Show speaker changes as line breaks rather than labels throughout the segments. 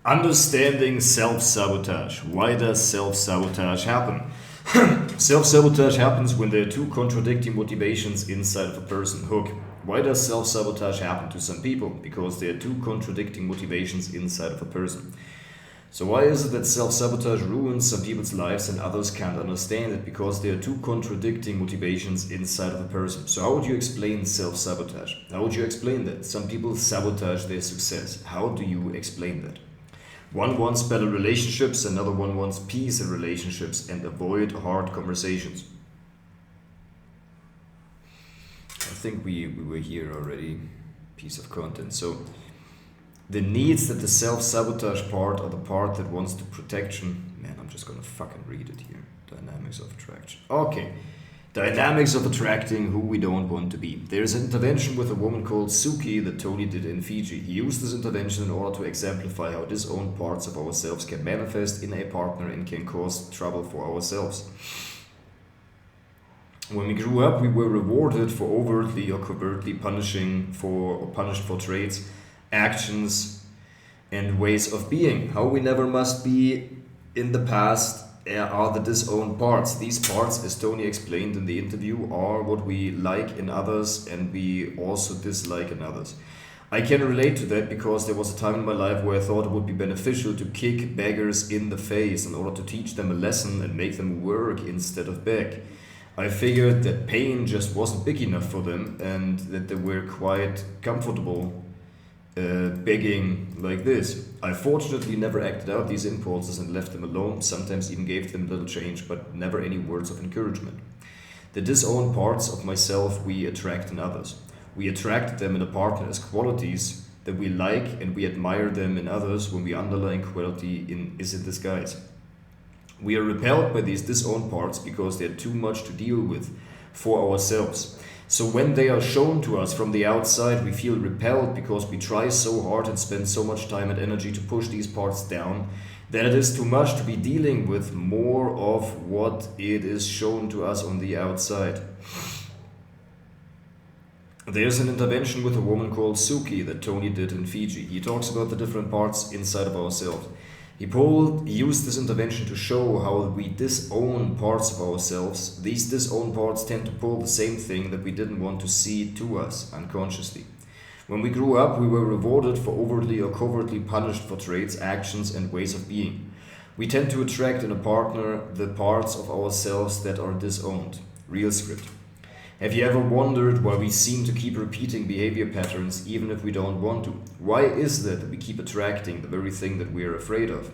Understanding self-sabotage. Why does self-sabotage happen? Self-sabotage happens when there are two contradicting motivations inside of a person. Hook. Why does self-sabotage happen to some people? Because there are two contradicting motivations inside of a person. So why is it that self-sabotage ruins some people's lives and others can't understand it? Because there are two contradicting motivations inside of a person. So how would you explain self-sabotage? How would you explain that? Some people sabotage their success. How do you explain that? One wants better relationships, another one wants peace in relationships and avoid hard conversations. I think we were here already. Piece of content. So the needs that the self-sabotage part are the part that wants the protection. Man, I'm just gonna fucking read it here. Dynamics of attraction. Okay. Dynamics of attracting who we don't want to be. There's an intervention with a woman called Suki that Tony did in Fiji. He used this intervention in order to exemplify how disowned parts of ourselves can manifest in a partner and can cause trouble for ourselves. When we grew up, we were rewarded for overtly or covertly punished for traits, actions, and ways of being. How we never must be in the past are the disowned parts. These parts, as Tony explained in the interview, are what we like in others and we also dislike in others. I can relate to that because there was a time in my life where I thought it would be beneficial to kick beggars in the face in order to teach them a lesson and make them work instead of beg. I figured that pain just wasn't big enough for them and that they were quite comfortable begging like this. I fortunately never acted out these impulses and left them alone, sometimes even gave them little change, but never any words of encouragement. The disowned parts of myself we attract in others. We attract them in a partner as qualities that we like and we admire them in others when the underlying quality is in disguise. We are repelled by these disowned parts because they are too much to deal with for ourselves. So when they are shown to us from the outside, we feel repelled because we try so hard and spend so much time and energy to push these parts down that it is too much to be dealing with more of what it is shown to us on the outside. There's an intervention with a woman called Suki that Tony did in Fiji. He talks about the different parts inside of ourselves. He used this intervention to show how we disown parts of ourselves. These disowned parts tend to pull the same thing that we didn't want to see to us unconsciously. When we grew up, we were rewarded for overtly or covertly punished for traits, actions, and ways of being. We tend to attract in a partner the parts of ourselves that are disowned. Real script. Have you ever wondered why we seem to keep repeating behavior patterns even if we don't want to? Why is that we keep attracting the very thing that we are afraid of?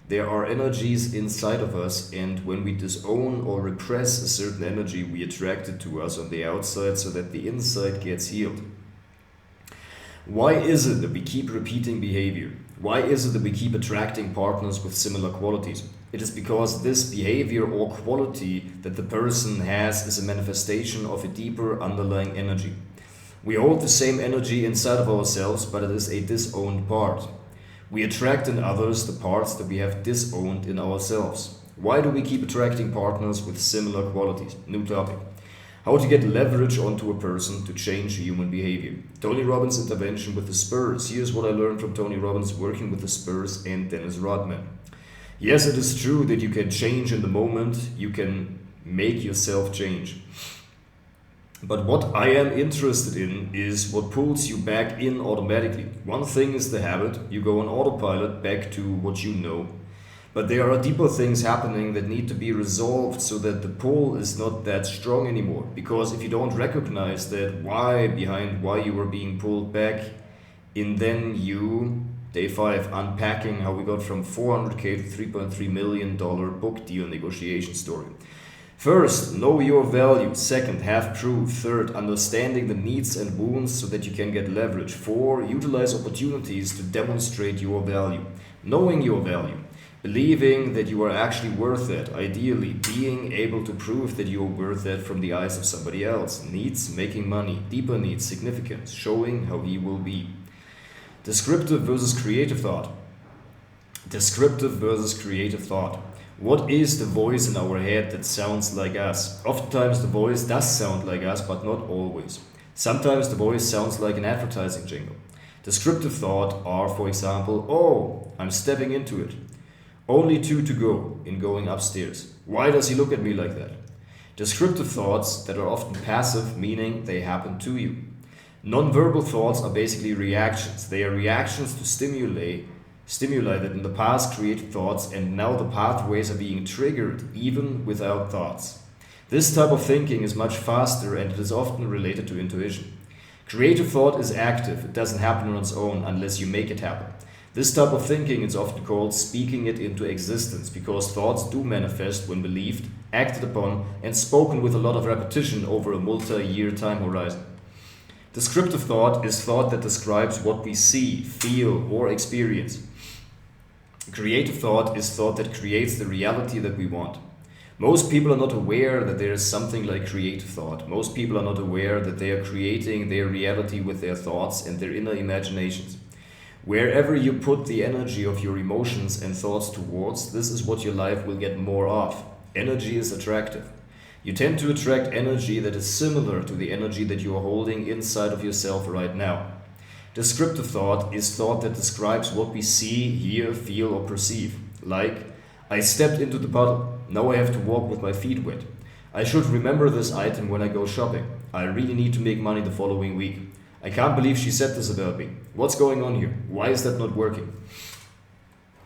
There are energies inside of us, and when we disown or repress a certain energy, we attract it to us on the outside so that the inside gets healed. Why is it that we keep repeating behavior? Why is it that we keep attracting partners with similar qualities? It is because this behavior or quality that the person has is a manifestation of a deeper underlying energy. We hold the same energy inside of ourselves, but it is a disowned part. We attract in others the parts that we have disowned in ourselves. Why do we keep attracting partners with similar qualities? New topic. How to get leverage onto a person to change human behavior. Tony Robbins' intervention with the Spurs. Here's what I learned from Tony Robbins working with the Spurs and Dennis Rodman. Yes, it is true that you can change in the moment, you can make yourself change. But what I am interested in is what pulls you back in automatically. One thing is the habit, you go on autopilot back to what you know. But there are deeper things happening that need to be resolved so that the pull is not that strong anymore. Because if you don't recognize that why behind why you were being pulled back, and then you... Day 5, unpacking how we got from $400K to $3.3 million book deal negotiation story. First, know your value. Second, have proof. Third, understanding the needs and wounds so that you can get leverage. 4, utilize opportunities to demonstrate your value. Knowing your value. Believing that you are actually worth that. Ideally, being able to prove that you are worth that from the eyes of somebody else. Needs, making money. Deeper needs, significance. Showing how he will be. Descriptive versus creative thought. Descriptive versus creative thought. What is the voice in our head that sounds like us? Oftentimes the voice does sound like us, but not always. Sometimes the voice sounds like an advertising jingle. Descriptive thought are, for example, oh, I'm stepping into it. Only 2 to go in going upstairs. Why does he look at me like that? Descriptive thoughts that are often passive, meaning they happen to you. Non-verbal thoughts are basically reactions. They are reactions to stimuli that in the past created thoughts, and now the pathways are being triggered even without thoughts. This type of thinking is much faster and it is often related to intuition. Creative thought is active. It doesn't happen on its own unless you make it happen. This type of thinking is often called speaking it into existence, because thoughts do manifest when believed, acted upon, and spoken with a lot of repetition over a multi-year time horizon. Descriptive thought is thought that describes what we see, feel, or experience. Creative thought is thought that creates the reality that we want. Most people are not aware that there is something like creative thought. Most people are not aware that they are creating their reality with their thoughts and their inner imaginations. Wherever you put the energy of your emotions and thoughts towards, this is what your life will get more of. Energy is attractive. You tend to attract energy that is similar to the energy that you are holding inside of yourself right now. Descriptive thought is thought that describes what we see, hear, feel, or perceive. Like, I stepped into the puddle. Now I have to walk with my feet wet. I should remember this item when I go shopping. I really need to make money the following week. I can't believe she said this about me. What's going on here? Why is that not working?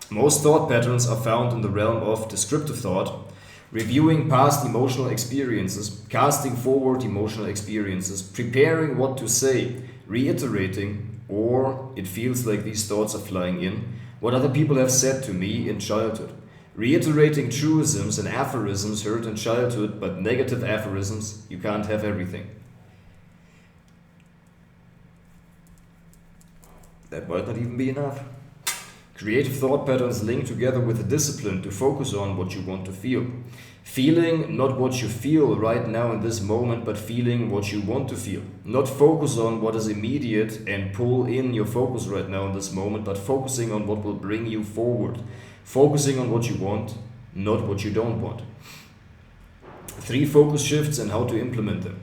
Most thought patterns are found in the realm of descriptive thought, reviewing past emotional experiences, casting forward emotional experiences, preparing what to say, reiterating, or it feels like these thoughts are flying in, what other people have said to me in childhood. Reiterating truisms and aphorisms heard in childhood, but negative aphorisms, you can't have everything. That might not even be enough. Creative thought patterns link together with a discipline to focus on what you want to feel. Feeling not what you feel right now in this moment, but feeling what you want to feel. Not focus on what is immediate and pull in your focus right now in this moment, but focusing on what will bring you forward. Focusing on what you want, not what you don't want. 3 focus shifts and how to implement them.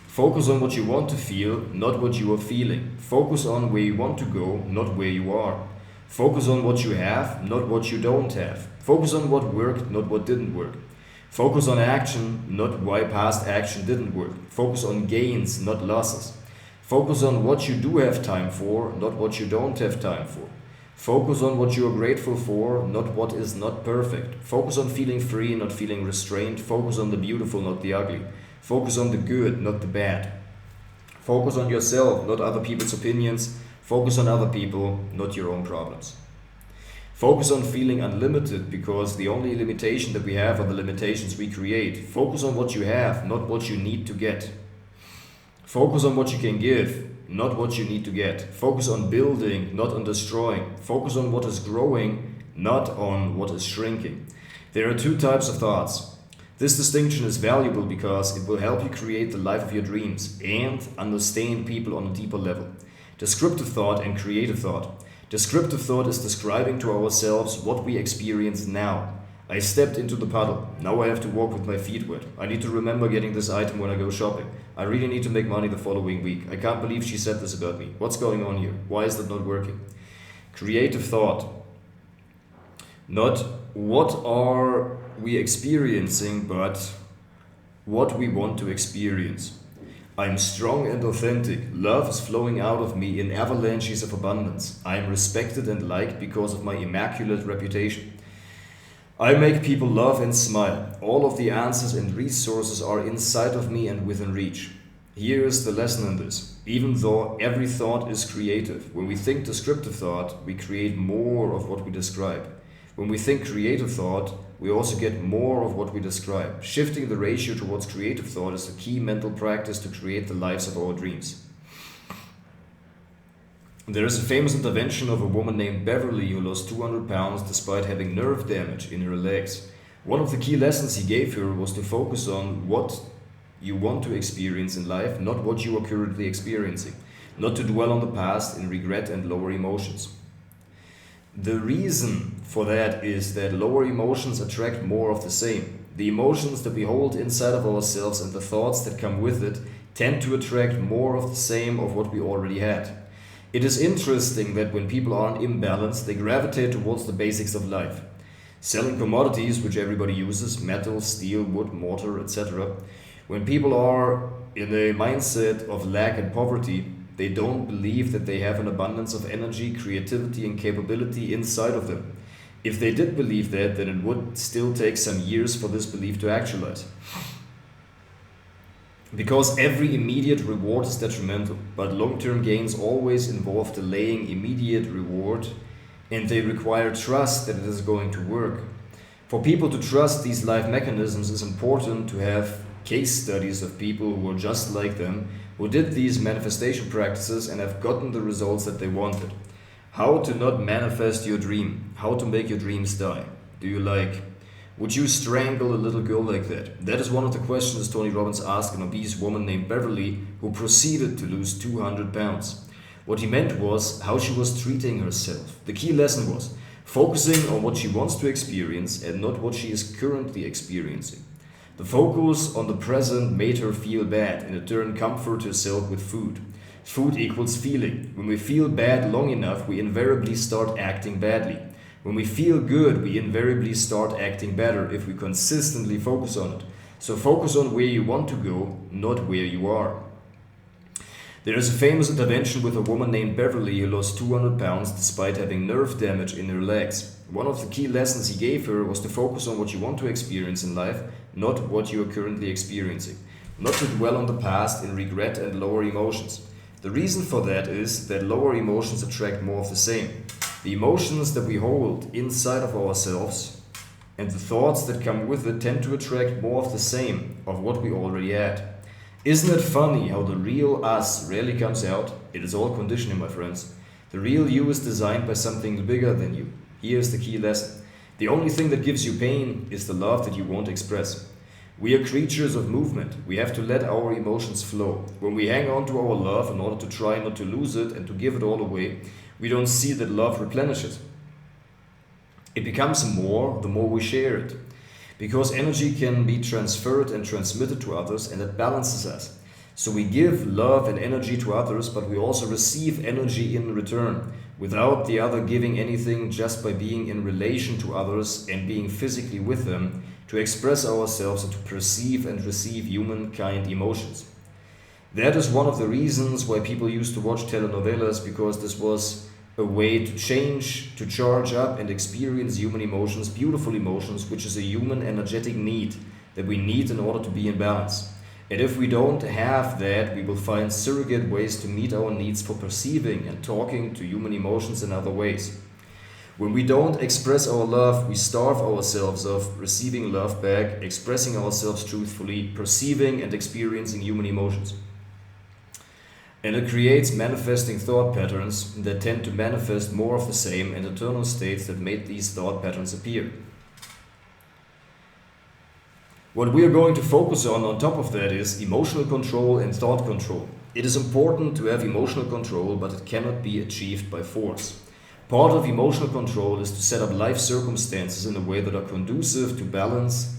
Focus on what you want to feel, not what you are feeling. Focus on where you want to go, not where you are. Focus on what you have, not what you don't have. Focus on what worked, not what didn't work. Focus on action, not why past action didn't work. Focus on gains, not losses. Focus on what you do have time for, not what you don't have time for. Focus on what you are grateful for, not what is not perfect. Focus on feeling free, not feeling restrained. Focus on the beautiful, not the ugly. Focus on the good, not the bad. Focus on yourself, not other people's opinions. Focus on other people, not your own problems. Focus on feeling unlimited, because the only limitation that we have are the limitations we create. Focus on what you have, not what you need to get. Focus on what you can give, not what you need to get. Focus on building, not on destroying. Focus on what is growing, not on what is shrinking. There are 2 types of thoughts. This distinction is valuable because it will help you create the life of your dreams and understand people on a deeper level. Descriptive thought and creative thought. Descriptive thought is describing to ourselves what we experience now. I stepped into the puddle. Now I have to walk with my feet wet. I need to remember getting this item when I go shopping. I really need to make money the following week. I can't believe she said this about me. What's going on here? Why is that not working? Creative thought. Not what are we experiencing, but what we want to experience. I am strong and authentic. Love is flowing out of me in avalanches of abundance. I am respected and liked because of my immaculate reputation. I make people laugh and smile. All of the answers and resources are inside of me and within reach. Here is the lesson in this. Even though every thought is creative, when we think descriptive thought, we create more of what we describe. When we think creative thought, we also get more of what we describe. Shifting the ratio towards creative thought is the key mental practice to create the lives of our dreams. There is a famous intervention of a woman named Beverly who lost 200 pounds despite having nerve damage in her legs. One of the key lessons he gave her was to focus on what you want to experience in life, not what you are currently experiencing. Not to dwell on the past in regret and lower emotions. The reason for that is that lower emotions attract more of the same. The emotions that we hold inside of ourselves and the thoughts that come with it tend to attract more of the same of what we already had. It is interesting that when people are in imbalance, they gravitate towards the basics of life. Selling commodities which everybody uses, metal, steel, wood, mortar, etc. When people are in a mindset of lack and poverty, they don't believe that they have an abundance of energy, creativity, and capability inside of them. If they did believe that, then it would still take some years for this belief to actualize. Because every immediate reward is detrimental, but long-term gains always involve delaying immediate reward, and they require trust that it is going to work. For people to trust these life mechanisms, it's important to have case studies of people who are just like them, who did these manifestation practices and have gotten the results that they wanted. How to not manifest your dream. How to make your dreams die. Do you like? Would you strangle a little girl like that? That is one of the questions Tony Robbins asked an obese woman named Beverly who proceeded to lose 200 pounds. What he meant was how she was treating herself. The key lesson was focusing on what she wants to experience and not what she is currently experiencing. The focus on the present made her feel bad and in turn comfort herself with food. Food equals feeling. When we feel bad long enough, we invariably start acting badly. When we feel good, we invariably start acting better if we consistently focus on it. So focus on where you want to go, not where you are. There is a famous intervention with a woman named Beverly who lost 200 pounds despite having nerve damage in her legs. One of the key lessons he gave her was to focus on what you want to experience in life, not what you are currently experiencing. Not to dwell on the past in regret and lower emotions. The reason for that is that lower emotions attract more of the same. The emotions that we hold inside of ourselves and the thoughts that come with it tend to attract more of the same of what we already had. Isn't it funny how the real us rarely comes out? It is all conditioning, my friends. The real you is designed by something bigger than you. Here's the key lesson. The only thing that gives you pain is the love that you won't express. We are creatures of movement. We have to let our emotions flow. When we hang on to our love in order to try not to lose it and to give it all away, we don't see that love replenishes. It becomes more the more we share it. Because energy can be transferred and transmitted to others and it balances us. So we give love and energy to others, but we also receive energy in return without the other giving anything, just by being in relation to others and being physically with them to express ourselves and to perceive and receive humankind emotions. That is one of the reasons why people used to watch telenovelas, because this was a way to change, to charge up and experience human emotions, beautiful emotions, which is a human energetic need that we need in order to be in balance. And if we don't have that, we will find surrogate ways to meet our needs for perceiving and talking to human emotions in other ways. When we don't express our love, we starve ourselves of receiving love back, expressing ourselves truthfully, perceiving and experiencing human emotions. And it creates manifesting thought patterns that tend to manifest more of the same and internal states that made these thought patterns appear. What we are going to focus on top of that is emotional control and thought control. It is important to have emotional control, but it cannot be achieved by force. Part of emotional control is to set up life circumstances in a way that are conducive to balance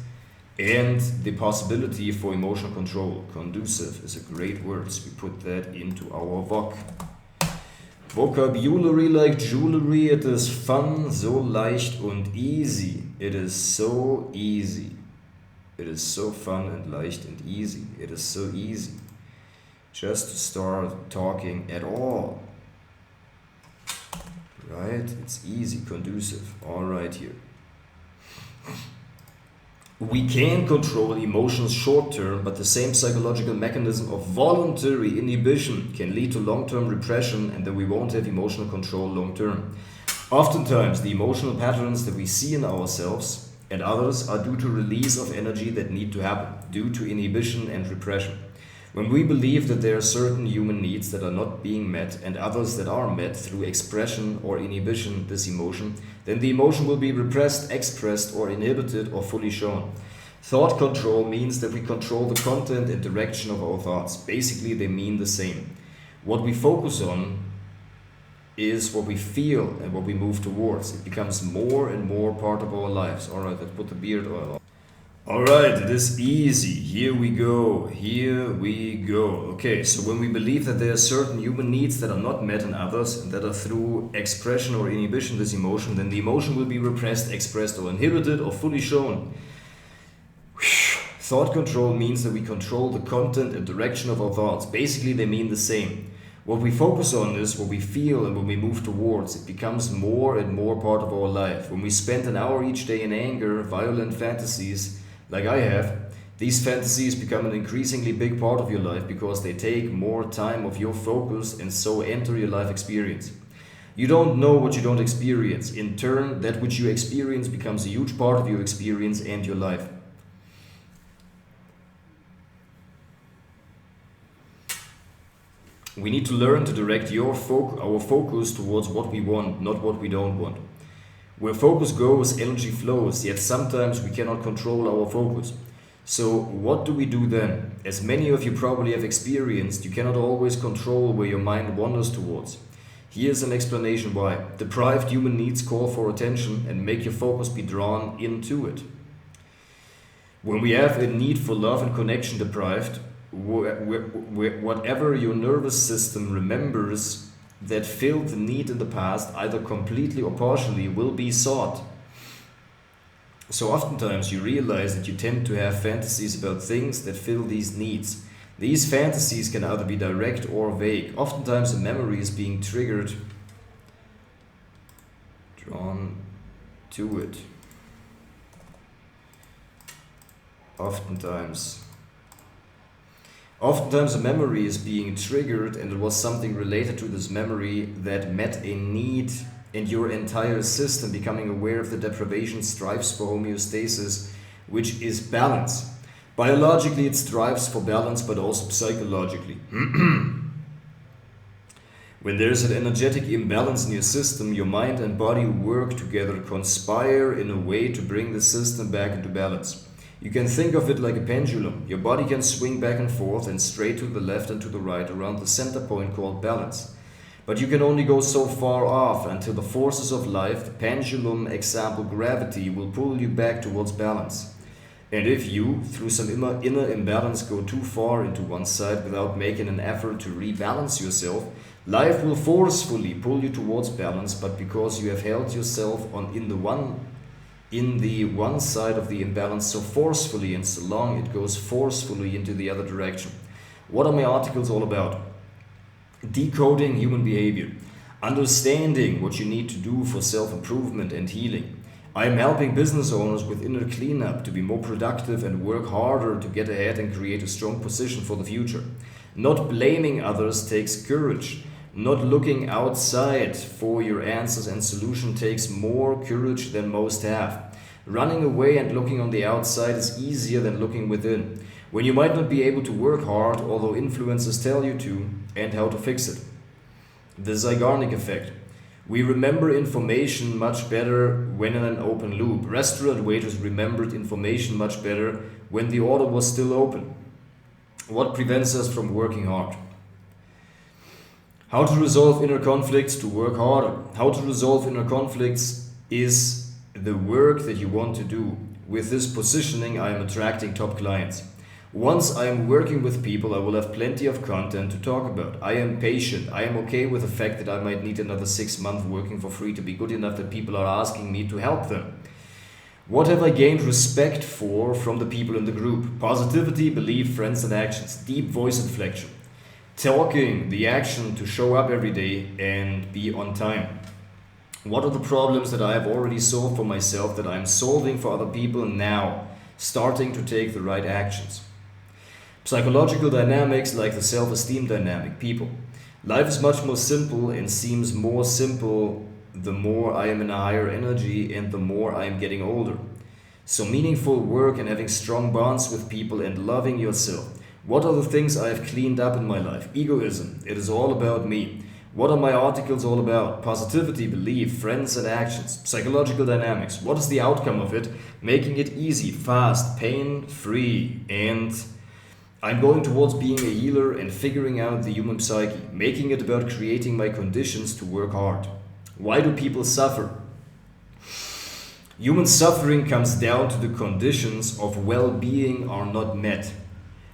and the possibility for emotional control. Conducive is a great word, so we put that into our vocabulary like jewelry. It is fun, so leicht und easy. It is so easy. It is so fun and leicht and easy. It is so easy just to start talking at all. Right? It's easy, conducive. All right here. We can control emotions short term, but the same psychological mechanism of voluntary inhibition can lead to long-term repression, and then we won't have emotional control long term. Oftentimes, the emotional patterns that we see in ourselves and others are due to release of energy that need to happen, due to inhibition and repression. When we believe that there are certain human needs that are not being met and others that are met through expression or inhibition, this emotion, then the emotion will be repressed, expressed, or inhibited, or fully shown. Thought control means that we control the content and direction of our thoughts. Basically, they mean the same. What we focus on is what we feel and what we move towards. It becomes more and more part of our lives. All right, let's put the beard oil on. Alright, it is easy. Here we go. Here we go. Okay, so when we believe that there are certain human needs that are not met in others and that are through expression or inhibition this emotion, then the emotion will be repressed, expressed, or inhibited, or fully shown. Thought control means that we control the content and direction of our thoughts. Basically, they mean the same. What we focus on is what we feel and what we move towards. It becomes more and more part of our life. When we spend an hour each day in anger, violent fantasies, like I have, these fantasies become an increasingly big part of your life because they take more time of your focus and so enter your life experience. You don't know what you don't experience. In turn, that which you experience becomes a huge part of your experience and your life. We need to learn to direct our focus towards what we want, not what we don't want. Where focus goes, energy flows, yet sometimes we cannot control our focus. So what do we do then? As many of you probably have experienced, you cannot always control where your mind wanders towards. Here's an explanation why. Deprived human needs call for attention and make your focus be drawn into it. When we have a need for love and connection deprived, whatever your nervous system remembers that filled the need in the past, either completely or partially, will be sought. So oftentimes you realize that you tend to have fantasies about things that fill these needs. These fantasies can either be direct or vague. Oftentimes a memory is being triggered, drawn to it. Oftentimes a memory is being triggered and it was something related to this memory that met a need, and your entire system becoming aware of the deprivation strives for homeostasis, which is balance. Biologically it strives for balance, but also psychologically. When there's an energetic imbalance in your system, your mind and body work together, conspire in a way to bring the system back into balance. You can think of it like a pendulum. Your body can swing back and forth and straight to the left and to the right around the center point called balance. But you can only go so far off until the forces of life, the pendulum, example gravity, will pull you back towards balance. And if you, through some inner imbalance, go too far into one side without making an effort to rebalance yourself, life will forcefully pull you towards balance, but because you have held yourself in the one side of the imbalance so forcefully and so long, it goes forcefully into the other direction. What are my articles all about? Decoding human behavior, understanding what you need to do for self-improvement and healing. I am helping business owners with inner cleanup to be more productive and work harder to get ahead and create a strong position for the future. Not blaming others takes courage. Not looking outside for your answers and solution takes more courage than most have. Running away and looking on the outside is easier than looking within, when you might not be able to work hard, although influencers tell you to, and how to fix it. The Zeigarnik effect. We remember information much better when in an open loop. Restaurant waiters remembered information much better when the order was still open. What prevents us from working hard? How to resolve inner conflicts to work harder. How to resolve inner conflicts is the work that you want to do. With this positioning, I am attracting top clients. Once I am working with people, I will have plenty of content to talk about. I am patient. I am okay with the fact that I might need another 6 months working for free to be good enough that people are asking me to help them. What have I gained respect for from the people in the group? Positivity, belief, friends and actions. Deep voice inflection. Talking, the action to show up every day and be on time. What are the problems that I have already solved for myself that I am solving for other people now? Starting to take the right actions. Psychological dynamics like the self-esteem dynamic, people. Life is much more simple and seems more simple the more I am in a higher energy and the more I am getting older. So meaningful work and having strong bonds with people and loving yourself. What are the things I have cleaned up in my life? Egoism. It is all about me. What are my articles all about? Positivity, belief, friends and actions. Psychological dynamics. What is the outcome of it? Making it easy, fast, pain-free. And I'm going towards being a healer and figuring out the human psyche. Making it about creating my conditions to work hard. Why do people suffer? Human suffering comes down to the conditions of well-being are not met.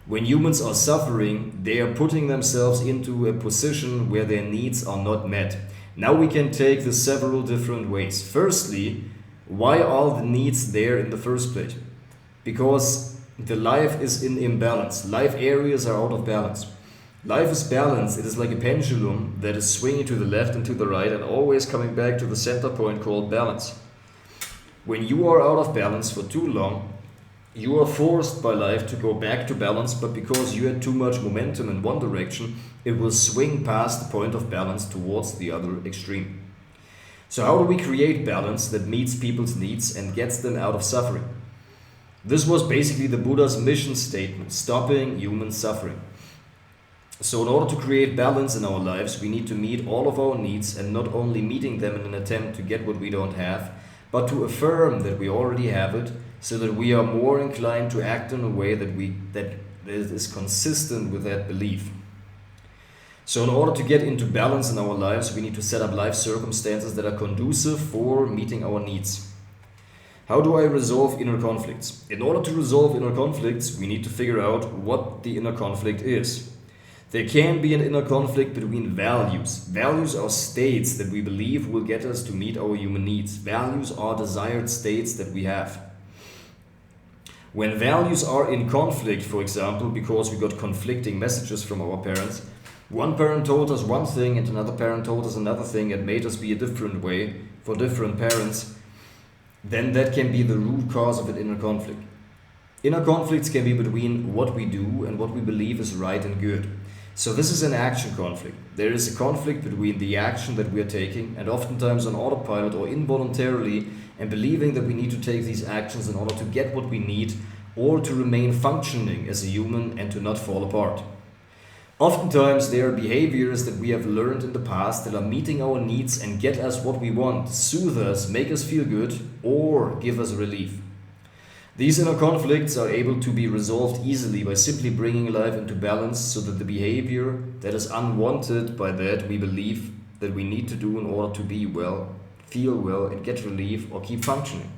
When humans are suffering, they are putting themselves into a position where their needs are not met. Now we can take this several different ways. Firstly, why are the needs there in the first place? Because the life is in imbalance. Life areas are out of balance. Life is balanced. It is like a pendulum that is swinging to the left and to the right and always coming back to the center point called balance. When you are out of balance for too long, you are forced by life to go back to balance, but because you had too much momentum in one direction, it will swing past the point of balance towards the other extreme. So how do we create balance that meets people's needs and gets them out of suffering? This was basically the Buddha's mission statement, stopping human suffering. So in order to create balance in our lives, we need to meet all of our needs, and not only meeting them in an attempt to get what we don't have, but to affirm that we already have it, so that we are more inclined to act in a way that is consistent with that belief. So in order to get into balance in our lives, we need to set up life circumstances that are conducive for meeting our needs. How do I resolve inner conflicts? In order to resolve inner conflicts, we need to figure out what the inner conflict is. There can be an inner conflict between values. Values are states that we believe will get us to meet our human needs. Values are desired states that we have. When values are in conflict, for example, because we got conflicting messages from our parents, one parent told us one thing and another parent told us another thing and made us be a different way for different parents, then that can be the root cause of an inner conflict. Inner conflicts can be between what we do and what we believe is right and good. So this is an action conflict. There is a conflict between the action that we are taking, and oftentimes on autopilot or involuntarily, and believing that we need to take these actions in order to get what we need or to remain functioning as a human and to not fall apart. Oftentimes there are behaviors that we have learned in the past that are meeting our needs and get us what we want, soothe us, make us feel good, or give us relief. These inner conflicts are able to be resolved easily by simply bringing life into balance, so that the behavior that is unwanted by that we believe that we need to do in order to be well, feel well, and get relief or keep functioning.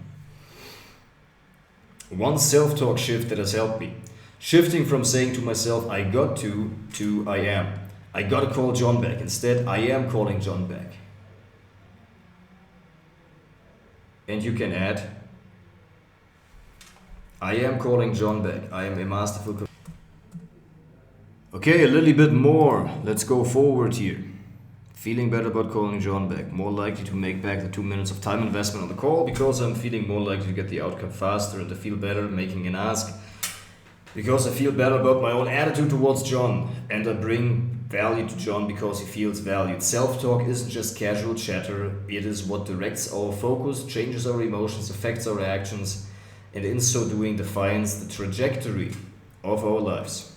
One self-talk shift that has helped me. Shifting from saying to myself, I got to I am. I gotta call John back. Instead, I am calling John back. And you can add, I am calling John back. I am a masterful. Okay, a little bit more. Let's go forward here. Feeling better about calling John back. More likely to make back the 2 minutes of time investment on the call, because I'm feeling more likely to get the outcome faster and to feel better making an ask. Because I feel better about my own attitude towards John, and I bring value to John because he feels valued. Self-talk isn't just casual chatter. It is what directs our focus, changes our emotions, affects our actions, and in so doing defines the trajectory of our lives.